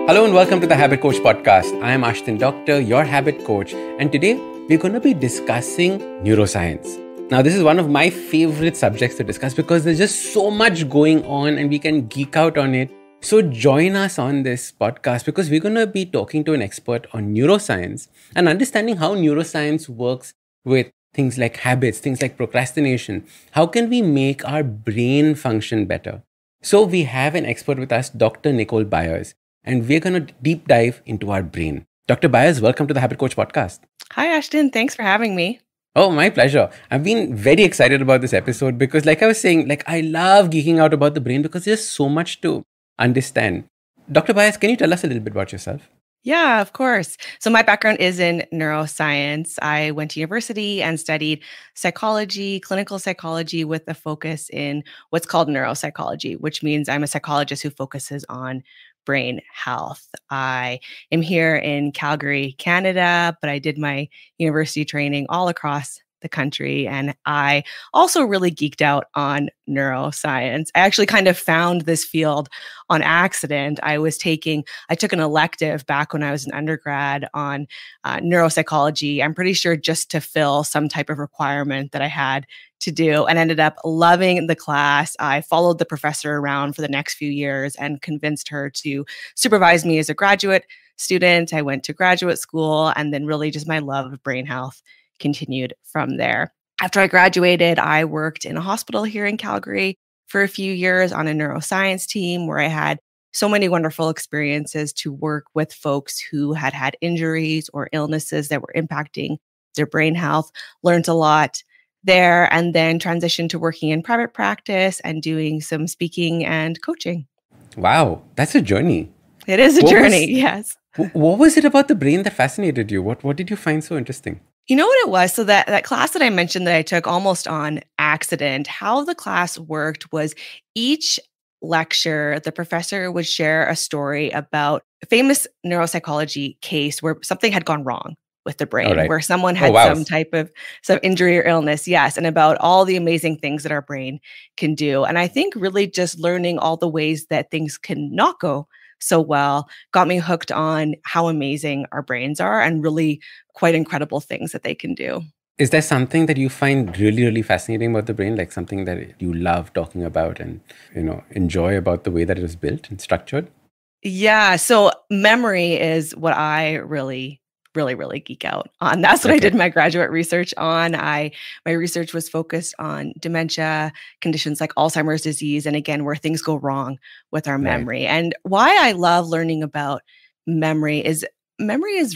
Hello and welcome to the Habit Coach podcast. I am Ashdin Doctor, your habit coach, and today we're going to be discussing neuroscience. Now, this is one of my favorite subjects to discuss because there's just so much going on and we can geek out on it. So join us on this podcast because we're going to be talking to an expert on neuroscience and understanding how neuroscience works with things like habits, things like procrastination. How can we make our brain function better? So we have an expert with us, Dr. Nicole Byers. And we're going to deep dive into our brain. Dr. Byers, welcome to the Habit Coach podcast. Hi, Ashdin. Thanks for having me. Oh, my pleasure. I've been very excited about this episode because like I was saying, I love geeking out about the brain because there's so much to understand. Dr. Byers, can you tell us a little bit about yourself? Yeah, of course. So my background is in neuroscience. I went to university and studied psychology, clinical psychology with a focus in what's called neuropsychology, which means I'm a psychologist who focuses on brain health. I am here in Calgary, Canada, but I did my university training all across the country. And I also really geeked out on neuroscience. I actually kind of found this field on accident. I took an elective back when I was an undergrad on neuropsychology. I'm pretty sure just to fill some type of requirement that I had to do, and ended up loving the class. I followed the professor around for the next few years and convinced her to supervise me as a graduate student. I went to graduate school, and then really just my love of brain health continued from there. After I graduated, I worked in a hospital here in Calgary for a few years on a neuroscience team where I had so many wonderful experiences to work with folks who had had injuries or illnesses that were impacting their brain health. Learned a lot there, and then transitioned to working in private practice and doing some speaking and coaching. Wow, that's a journey. It is a journey, yes. What was it about the brain that fascinated you? What did you find so interesting? You know what it was? So that class that I mentioned that I took almost on accident, how the class worked was each lecture, the professor would share a story about a famous neuropsychology case where something had gone wrong with the brain, where someone had some injury or illness. Yes. And about all the amazing things that our brain can do. And I think really just learning all the ways that things can not go so well got me hooked on how amazing our brains are and really quite incredible things that they can do. Is there something that you find really, really fascinating about the brain? Like something that you love talking about and, enjoy about the way that it is built and structured? Yeah. So memory is what I really geek out on. That's what I did my graduate research on. My research was focused on dementia, conditions like Alzheimer's disease, and again, where things go wrong with our memory. And why I love learning about memory is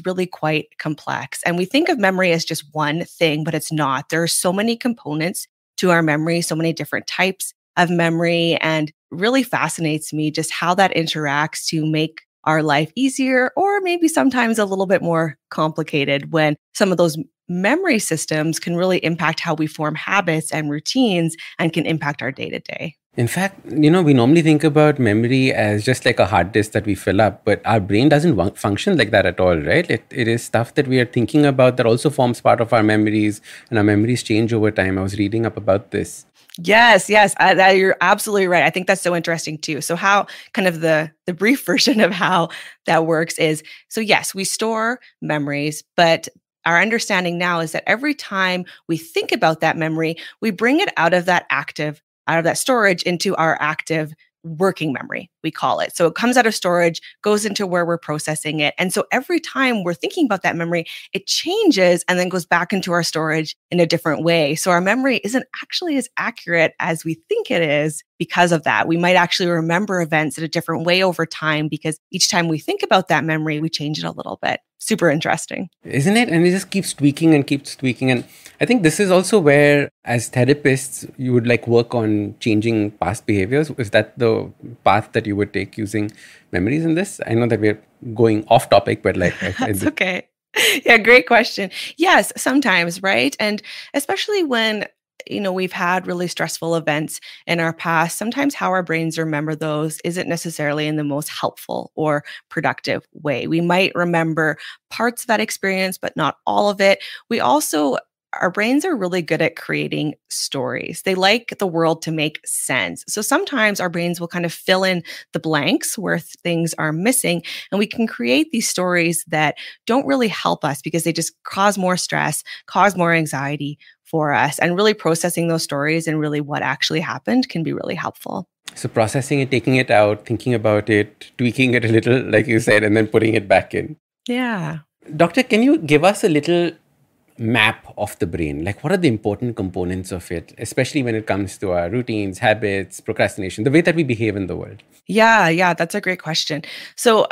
really quite complex. And we think of memory as just one thing, but it's not. There are so many components to our memory, so many different types of memory, and really fascinates me just how that interacts to make our life easier, or maybe sometimes a little bit more complicated when some of those memory systems can really impact how we form habits and routines and can impact our day-to-day. In fact, we normally think about memory as just like a hard disk that we fill up, but our brain doesn't function like that at all, right? It is stuff that we are thinking about that also forms part of our memories, and our memories change over time. I was reading up about this. Yes. You're absolutely right. I think that's so interesting too. So how kind of the brief version of how that works is, so yes, we store memories, but our understanding now is that every time we think about that memory, we bring it out of that storage into our active working memory, we call it. So it comes out of storage, goes into where we're processing it. And so every time we're thinking about that memory, it changes and then goes back into our storage in a different way. So our memory isn't actually as accurate as we think it is because of that. We might actually remember events in a different way over time because each time we think about that memory, we change it a little bit. Super interesting. Isn't it? And it just keeps tweaking and keeps tweaking. And I think this is also where, as therapists, you would work on changing past behaviors. Is that the path that you would take using memories in this? I know that we're going off topic, but That's okay. Yeah, great question. Yes, sometimes, right? And especially when we've had really stressful events in our past. Sometimes how our brains remember those isn't necessarily in the most helpful or productive way. We might remember parts of that experience, but not all of it. We also our brains are really good at creating stories. They like the world to make sense. So sometimes our brains will kind of fill in the blanks where things are missing, and we can create these stories that don't really help us because they just cause more stress, cause more anxiety for us. And really processing those stories and really what actually happened can be really helpful. So processing it, taking it out, thinking about it, tweaking it a little, like you said, and then putting it back in. Yeah. Doctor, can you give us a little map of the brain? Like, what are the important components of it, especially when it comes to our routines, habits, procrastination, the way that we behave in the world? Yeah, that's a great question. So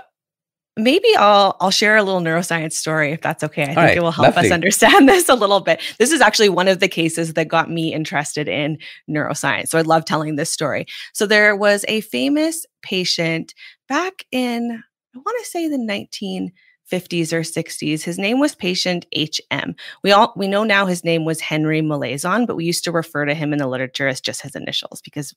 maybe I'll share a little neuroscience story if that's okay. I think it will help us understand this a little bit. This is actually one of the cases that got me interested in neuroscience. So I love telling this story. So there was a famous patient back in, I want to say the 1950s or 60s. His name was patient HM. We know now his name was Henry Molaison, but we used to refer to him in the literature as just his initials because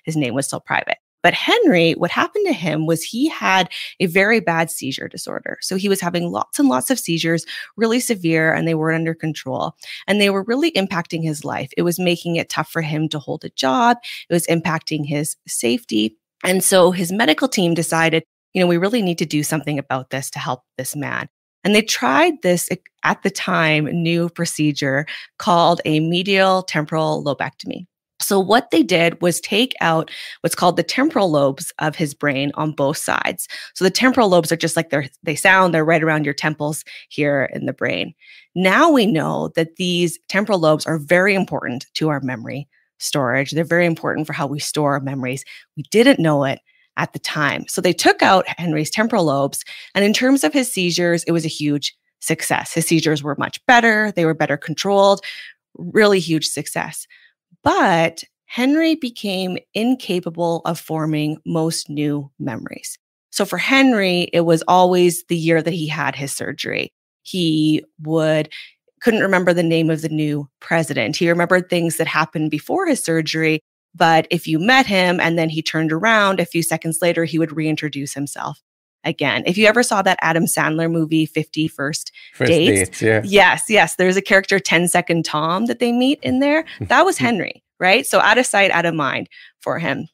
his name was still private. But Henry, what happened to him was he had a very bad seizure disorder. So he was having lots and lots of seizures, really severe, and they weren't under control. And they were really impacting his life. It was making it tough for him to hold a job. It was impacting his safety. And so his medical team decided, we really need to do something about this to help this man. And they tried this, at the time, new procedure called a medial temporal lobectomy. So what they did was take out what's called the temporal lobes of his brain on both sides. So the temporal lobes are just like they're right around your temples here in the brain. Now we know that these temporal lobes are very important to our memory storage. They're very important for how we store our memories. We didn't know it at the time. So they took out Henry's temporal lobes. And in terms of his seizures, it was a huge success. His seizures were much better. They were better controlled. Really huge success. But Henry became incapable of forming most new memories. So for Henry, it was always the year that he had his surgery. He couldn't remember the name of the new president. He remembered things that happened before his surgery, but if you met him and then he turned around a few seconds later, he would reintroduce himself again. If you ever saw that Adam Sandler movie, 50 First Dates, yeah. Yes. There's a character, 10-Second Tom, that they meet in there. That was Henry, right? So out of sight, out of mind for him.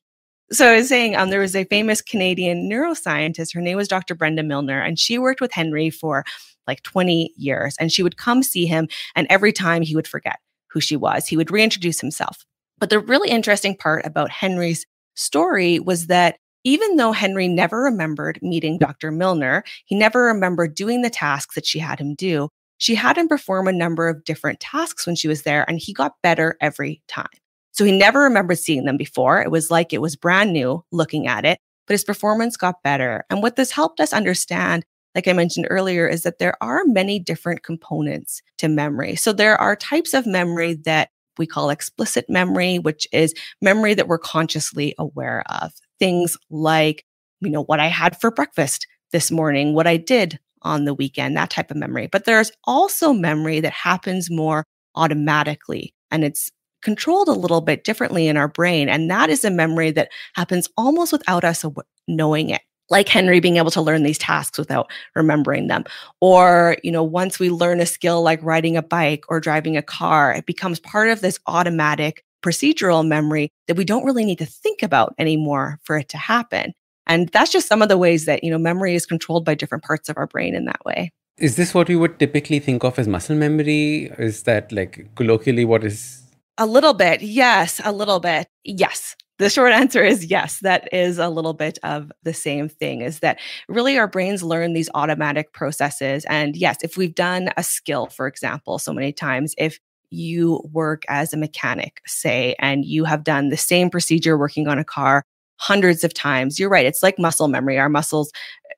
So I was saying there was a famous Canadian neuroscientist. Her name was Dr. Brenda Milner, and she worked with Henry for like 20 years. And she would come see him, and every time he would forget who she was. He would reintroduce himself. But the really interesting part about Henry's story was that even though Henry never remembered meeting Dr. Milner, he never remembered doing the tasks that she had him do. She had him perform a number of different tasks when she was there, and he got better every time. So he never remembered seeing them before. It was like it was brand new looking at it, but his performance got better. And what this helped us understand, like I mentioned earlier, is that there are many different components to memory. So there are types of memory that we call explicit memory, which is memory that we're consciously aware of. Things like, what I had for breakfast this morning, what I did on the weekend, that type of memory. But there's also memory that happens more automatically, and it's controlled a little bit differently in our brain. And that is a memory that happens almost without us knowing it. Like Henry being able to learn these tasks without remembering them. Or, once we learn a skill like riding a bike or driving a car, it becomes part of this automatic procedural memory that we don't really need to think about anymore for it to happen. And that's just some of the ways that, memory is controlled by different parts of our brain in that way. Is this what we would typically think of as muscle memory? Is that like colloquially what is? A little bit. Yes, a little bit. Yes. The short answer is yes. That is a little bit of the same thing, is that really our brains learn these automatic processes. And yes, if we've done a skill, for example, so many times, if you work as a mechanic, say, and you have done the same procedure working on a car hundreds of times, you're right. It's like muscle memory. Our muscles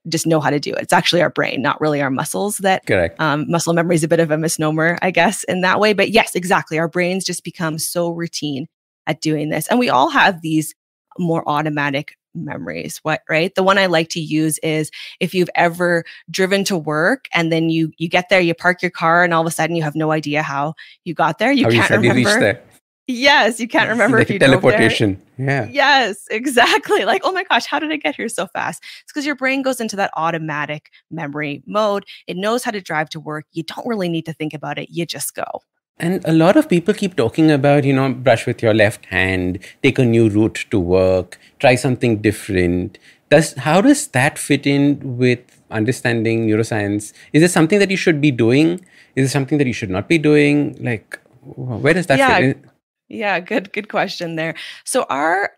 just know how to do it. It's actually our brain, not really our muscles. Correct. Muscle memory is a bit of a misnomer, I guess, in that way. But yes, exactly. Our brains just become so routine at doing this. And we all have these more automatic memories, right? The one I like to use is if you've ever driven to work and then you get there, you park your car, and all of a sudden you have no idea how you got there. You can't remember. Reached there. Yes, you can't remember if you teleportation. Drove there. Yeah. Yes, exactly. Like, oh my gosh, how did I get here so fast? It's because your brain goes into that automatic memory mode. It knows how to drive to work. You don't really need to think about it. You just go. And a lot of people keep talking about, brush with your left hand, take a new route to work, try something different. How does that fit in with understanding neuroscience? Is it something that you should be doing? Is it something that you should not be doing? Like, where does that fit Yeah, in? yeah, good question there. So our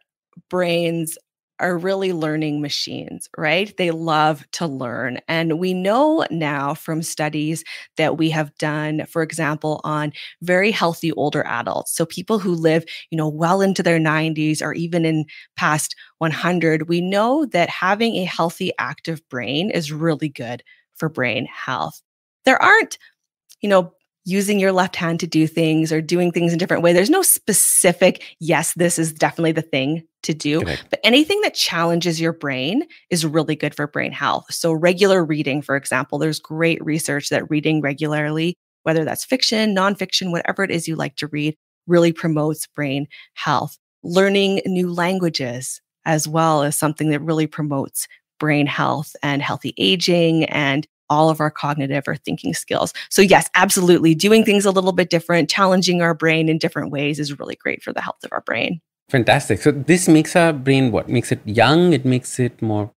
brains are really learning machines, right? They love to learn. And we know now from studies that we have done, for example, on very healthy older adults. So people who live, well into their 90s or even in past 100, we know that having a healthy, active brain is really good for brain health. There aren't using your left hand to do things or doing things in a different way. There's no specific, yes, this is definitely the thing to do. Correct. But anything that challenges your brain is really good for brain health. So regular reading, for example, there's great research that reading regularly, whether that's fiction, nonfiction, whatever it is you like to read, really promotes brain health. Learning new languages as well is something that really promotes brain health and healthy aging and all of our cognitive or thinking skills. So yes, absolutely. Doing things a little bit different, challenging our brain in different ways is really great for the health of our brain. Fantastic. So this makes our brain what? Makes it young? It makes it more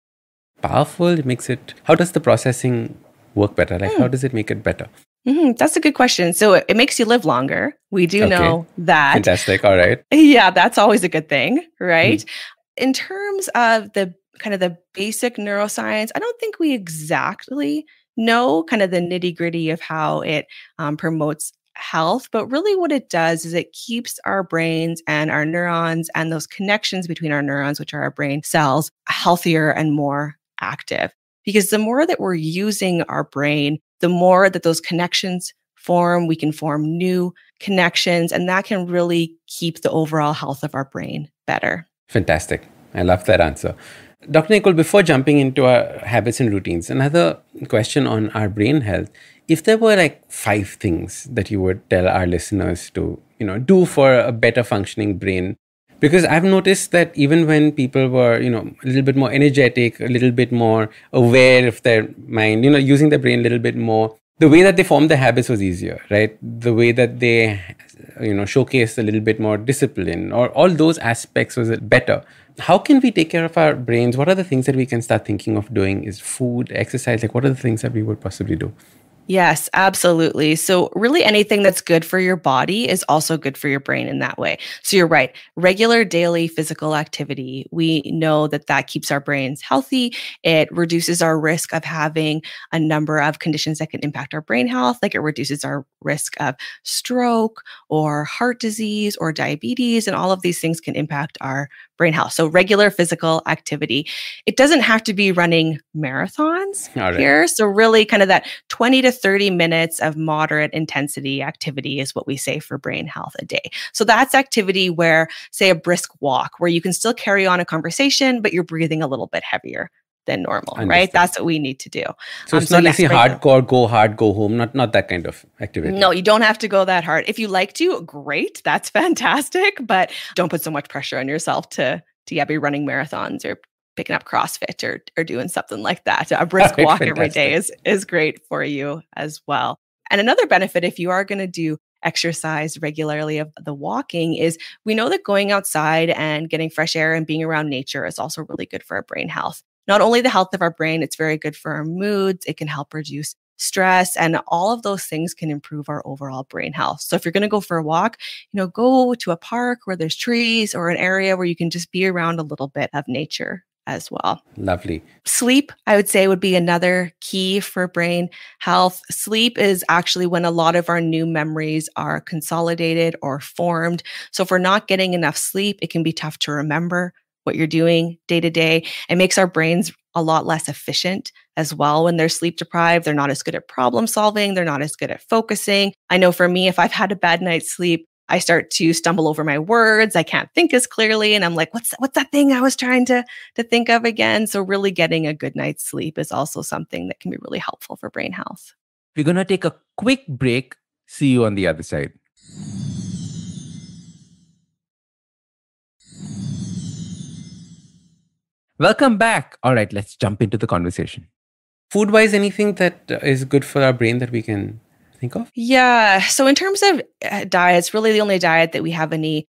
powerful? How does the processing work better? Like, how does it make it better? That's a good question. So it makes you live longer. We do know that. Fantastic. All right. Yeah, that's always a good thing, right? In terms of the kind of the basic neuroscience, I don't think we exactly know kind of the nitty gritty of how it promotes health, but really what it does is it keeps our brains and our neurons and those connections between our neurons, which are our brain cells, healthier and more active. Because the more that we're using our brain, the more that those connections form, we can form new connections, and that can really keep the overall health of our brain better. Fantastic. I love that answer. Dr. Nicole, before jumping into our habits and routines, another question on our brain health. If there were like 5 things that you would tell our listeners to, do for a better functioning brain, because I've noticed that even when people were, a little bit more energetic, a little bit more aware of their mind, using their brain a little bit more, the way that they formed the habits was easier, right? The way that they, showcased a little bit more discipline or all those aspects was better. How can we take care of our brains? What are the things that we can start thinking of doing? Is food, exercise, like what are the things that we would possibly do? Yes, absolutely. So really anything that's good for your body is also good for your brain in that way. So you're right. Regular daily physical activity, we know that that keeps our brains healthy. It reduces our risk of having a number of conditions that can impact our brain health, like it reduces our risk of stroke or heart disease or diabetes, and all of these things can impact our brain health. So regular physical activity. It doesn't have to be running marathons here. So really kind of that 20 to 30 minutes of moderate intensity activity is what we say for brain health a day. So that's activity where, say, a brisk walk, where you can still carry on a conversation, but you're breathing a little bit heavier than normal, right? That's what we need to do. So it's not hardcore, go hard, go home, not that kind of activity. No, you don't have to go that hard. If you like to, great, that's fantastic, but don't put so much pressure on yourself to be running marathons or picking up CrossFit or doing something like that. A brisk walk every day is great for you as well. And another benefit, if you are going to do exercise regularly of the walking, is we know that going outside and getting fresh air and being around nature is also really good for our brain health. Not only the health of our brain, it's very good for our moods. It can help reduce stress, and all of those things can improve our overall brain health. So if you're going to go for a walk, go to a park where there's trees or an area where you can just be around a little bit of nature as well. Lovely. Sleep, I would say, would be another key for brain health. Sleep is actually when a lot of our new memories are consolidated or formed. So if we're not getting enough sleep, it can be tough to remember what you're doing day to day. It makes our brains a lot less efficient as well when they're sleep deprived. They're not as good at problem solving. They're not as good at focusing. I know for me, if I've had a bad night's sleep, I start to stumble over my words. I can't think as clearly. And I'm like, what's that thing I was trying to think of again? So really getting a good night's sleep is also something that can be really helpful for brain health. We're going to take a quick break. See you on the other side. Welcome back. All right, let's jump into the conversation. Food-wise, anything that is good for our brain that we can think of? Yeah. So in terms of diets, really the only diet that we have any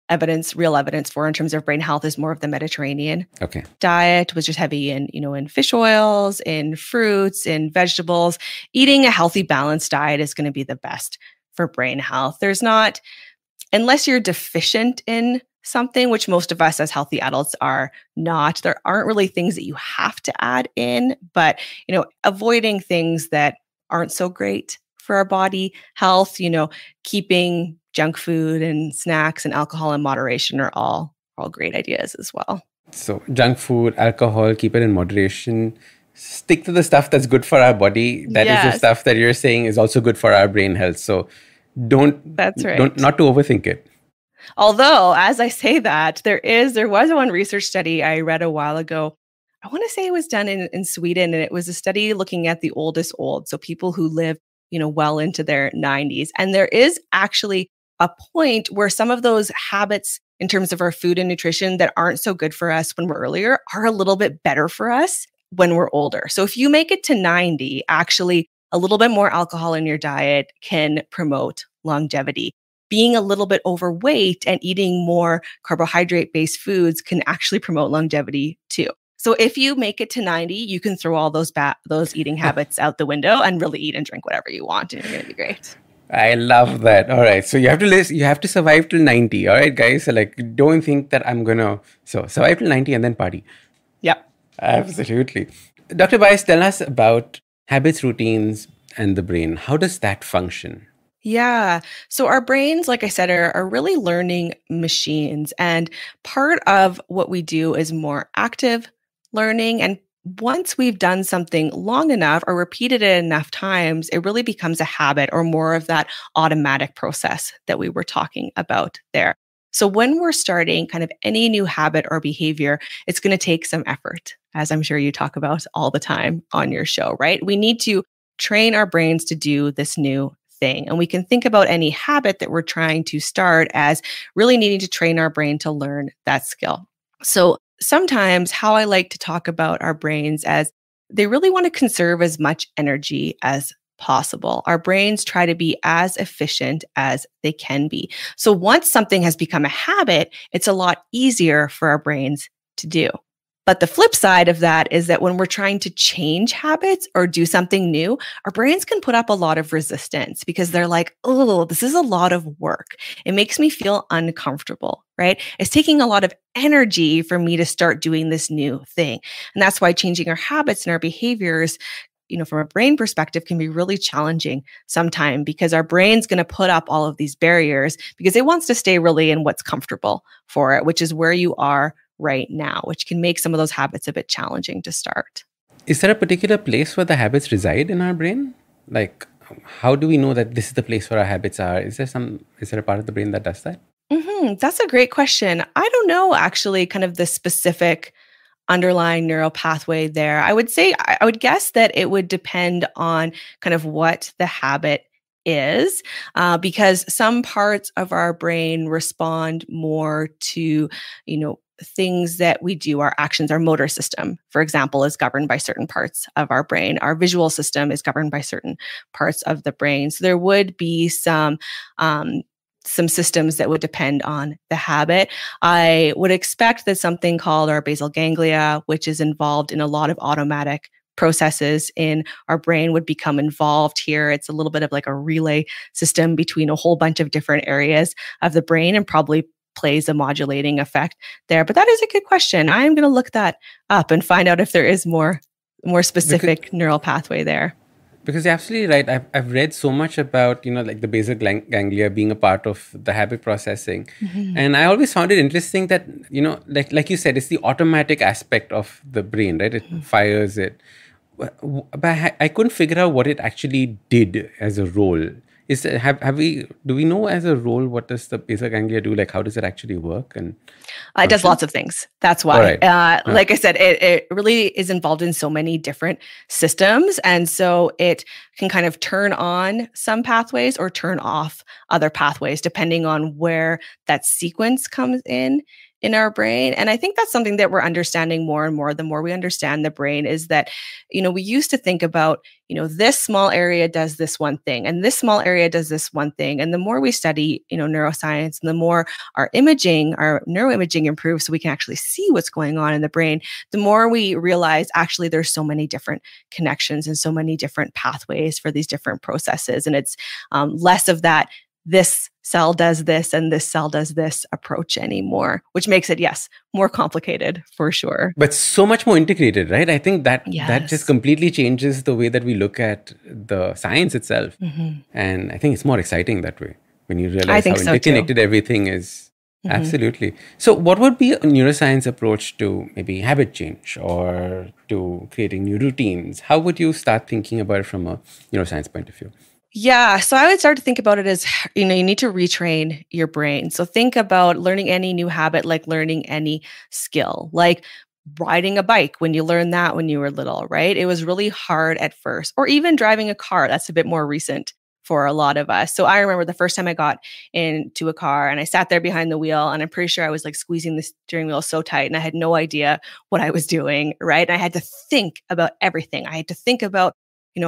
real evidence for in terms of brain health is more of the Mediterranean diet, which is heavy in fish oils, in fruits, in vegetables. Eating a healthy, balanced diet is going to be the best for brain health. There's not, unless you're deficient in something, which most of us as healthy adults are not, there aren't really things that you have to add in, but, avoiding things that aren't so great for our body health, keeping junk food and snacks and alcohol in moderation are all great ideas as well. So junk food, alcohol, keep it in moderation. Stick to the stuff that's good for our body. That is the stuff that you're saying is also good for our brain health. So not to overthink it. Although, as I say that, there was one research study I read a while ago. I want to say it was done in Sweden, and it was a study looking at the oldest old. So people who live, well into their 90s. And there is actually a point where some of those habits in terms of our food and nutrition that aren't so good for us when we're earlier are a little bit better for us when we're older. So if you make it to 90, actually a little bit more alcohol in your diet can promote longevity. Being a little bit overweight and eating more carbohydrate-based foods can actually promote longevity too. So if you make it to 90, you can throw all those eating habits out the window and really eat and drink whatever you want, and you're going to be great. I love that. All right. So you have to survive till 90. All right, guys. So don't think that I'm going to survive till 90 and then party. Yep. Absolutely. Dr. Byers, tell us about habits, routines, and the brain. How does that function? Yeah. So our brains, like I said, are really learning machines. And part of what we do is more active learning. And once we've done something long enough or repeated it enough times, it really becomes a habit or more of that automatic process that we were talking about there. So when we're starting kind of any new habit or behavior, it's going to take some effort, as I'm sure you talk about all the time on your show, right? We need to train our brains to do this new thing. And we can think about any habit that we're trying to start as really needing to train our brain to learn that skill. So sometimes how I like to talk about our brains as they really want to conserve as much energy as possible. Our brains try to be as efficient as they can be. So once something has become a habit, it's a lot easier for our brains to do. But the flip side of that is that when we're trying to change habits or do something new, our brains can put up a lot of resistance because they're like, oh, this is a lot of work. It makes me feel uncomfortable, right? It's taking a lot of energy for me to start doing this new thing. And that's why changing our habits and our behaviors, from a brain perspective can be really challenging sometimes because our brain's going to put up all of these barriers because it wants to stay really in what's comfortable for it, which is where you are right now, which can make some of those habits a bit challenging to start. Is there a particular place where the habits reside in our brain? How do we know that this is the place where our habits are? Is there a part of the brain that does that? That's a great question. I don't know, actually, kind of the specific underlying neural pathway there. I would guess that it would depend on kind of what the habit is, because some parts of our brain respond more to, things that we do, our actions. Our motor system, for example, is governed by certain parts of our brain. Our visual system is governed by certain parts of the brain. So there would be some systems that would depend on the habit. I would expect that something called our basal ganglia, which is involved in a lot of automatic processes in our brain, would become involved here. It's a little bit of like a relay system between a whole bunch of different areas of the brain and probably plays a modulating effect there. But that is a good question. I'm going to look that up and find out if there is more specific neural pathway there. Because you're absolutely right. I've read so much about, the basal ganglia being a part of the habit processing. Mm-hmm. And I always found it interesting that, like you said, it's the automatic aspect of the brain, right? It fires it. But I couldn't figure out what it actually did as a role. Do we know as a role what does the basal ganglia do? How does it actually work? And it does lots of things. That's why. Right. Like I said, it really is involved in so many different systems. And so it can kind of turn on some pathways or turn off other pathways, depending on where that sequence comes in in our brain. And I think that's something that we're understanding more and more. The more we understand the brain is that, we used to think about, this small area does this one thing and this small area does this one thing. And the more we study, neuroscience, and the more our neuroimaging improves so we can actually see what's going on in the brain, the more we realize actually there's so many different connections and so many different pathways for these different processes. And it's less of that, this cell does this and this cell does this approach anymore, which makes it, yes, more complicated for sure. But so much more integrated, right? I think that Yes. that just completely changes the way that we look at the science itself. And I think it's more exciting that way when you realize how interconnected everything is. Absolutely. So what would be a neuroscience approach to maybe habit change or to creating new routines? How would you start thinking about it from a neuroscience point of view? Yeah. So I would start to think about it as, you need to retrain your brain. So think about learning any new habit, like learning any skill, like riding a bike when you learned that when you were little, right? It was really hard at first, or even driving a car. That's a bit more recent for a lot of us. So I remember the first time I got into a car and I sat there behind the wheel, and I'm pretty sure I was like squeezing the steering wheel so tight and I had no idea what I was doing, right? And I had to think about everything. I had to think about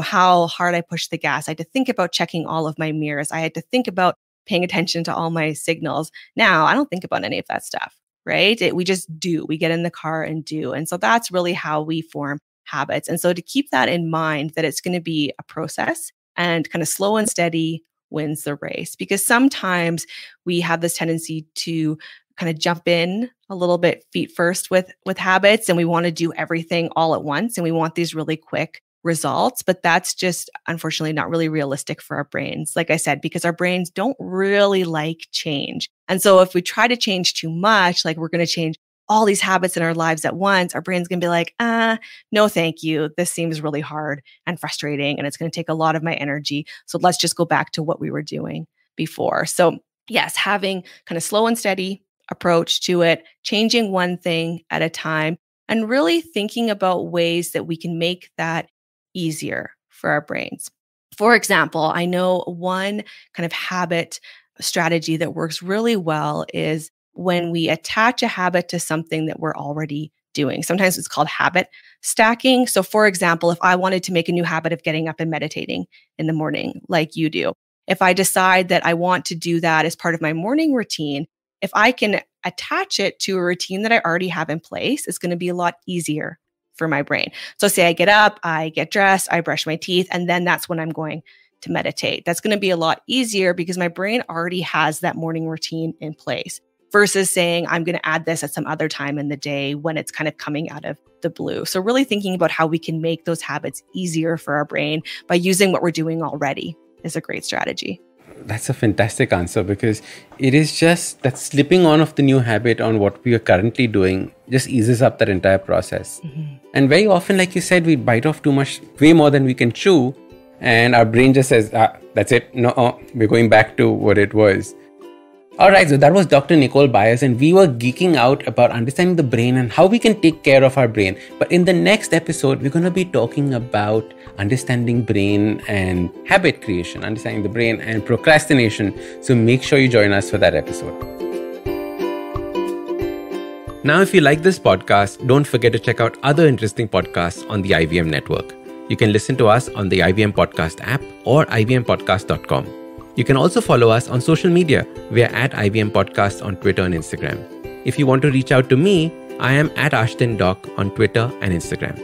how hard I pushed the gas. I had to think about checking all of my mirrors. I had to think about paying attention to all my signals. Now, I don't think about any of that stuff, right? We just do. We get in the car and do. And so that's really how we form habits. And so to keep that in mind, that it's going to be a process and kind of slow and steady wins the race. Because sometimes we have this tendency to kind of jump in a little bit feet first with habits, and we want to do everything all at once. And we want these really quick results, but that's just unfortunately not really realistic for our brains. Like I said, because our brains don't really like change. And so if we try to change too much, like we're going to change all these habits in our lives at once, our brain's going to be like, no, thank you. This seems really hard and frustrating, and it's going to take a lot of my energy. So let's just go back to what we were doing before. So yes, having kind of slow and steady approach to it, changing one thing at a time, and really thinking about ways that we can make that easier for our brains. For example, I know one kind of habit strategy that works really well is when we attach a habit to something that we're already doing. Sometimes it's called habit stacking. So for example, if I wanted to make a new habit of getting up and meditating in the morning, like you do, if I decide that I want to do that as part of my morning routine, if I can attach it to a routine that I already have in place, it's going to be a lot easier for my brain. So say I get up, I get dressed, I brush my teeth, and then that's when I'm going to meditate. That's going to be a lot easier because my brain already has that morning routine in place versus saying I'm going to add this at some other time in the day when it's kind of coming out of the blue. So really thinking about how we can make those habits easier for our brain by using what we're doing already is a great strategy. That's a fantastic answer, because it is just that slipping on of the new habit on what we are currently doing just eases up that entire process. And very often, like you said, we bite off too much, way more than we can chew. And our brain just says, that's it. No, we're going back to what it was. All right, so that was Dr. Nicole Byers, and we were geeking out about understanding the brain and how we can take care of our brain. But in the next episode, we're going to be talking about understanding brain and habit creation, understanding the brain and procrastination. So make sure you join us for that episode. Now, if you like this podcast, don't forget to check out other interesting podcasts on the IVM network. You can listen to us on the IVM Podcast app or ivmpodcast.com. You can also follow us on social media. We are at IVM Podcast on Twitter and Instagram. If you want to reach out to me, I am at Ashdin Doc on Twitter and Instagram.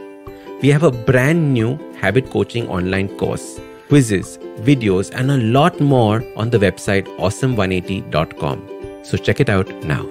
We have a brand new habit coaching online course, quizzes, videos, and a lot more on the website awesome180.com. So check it out now.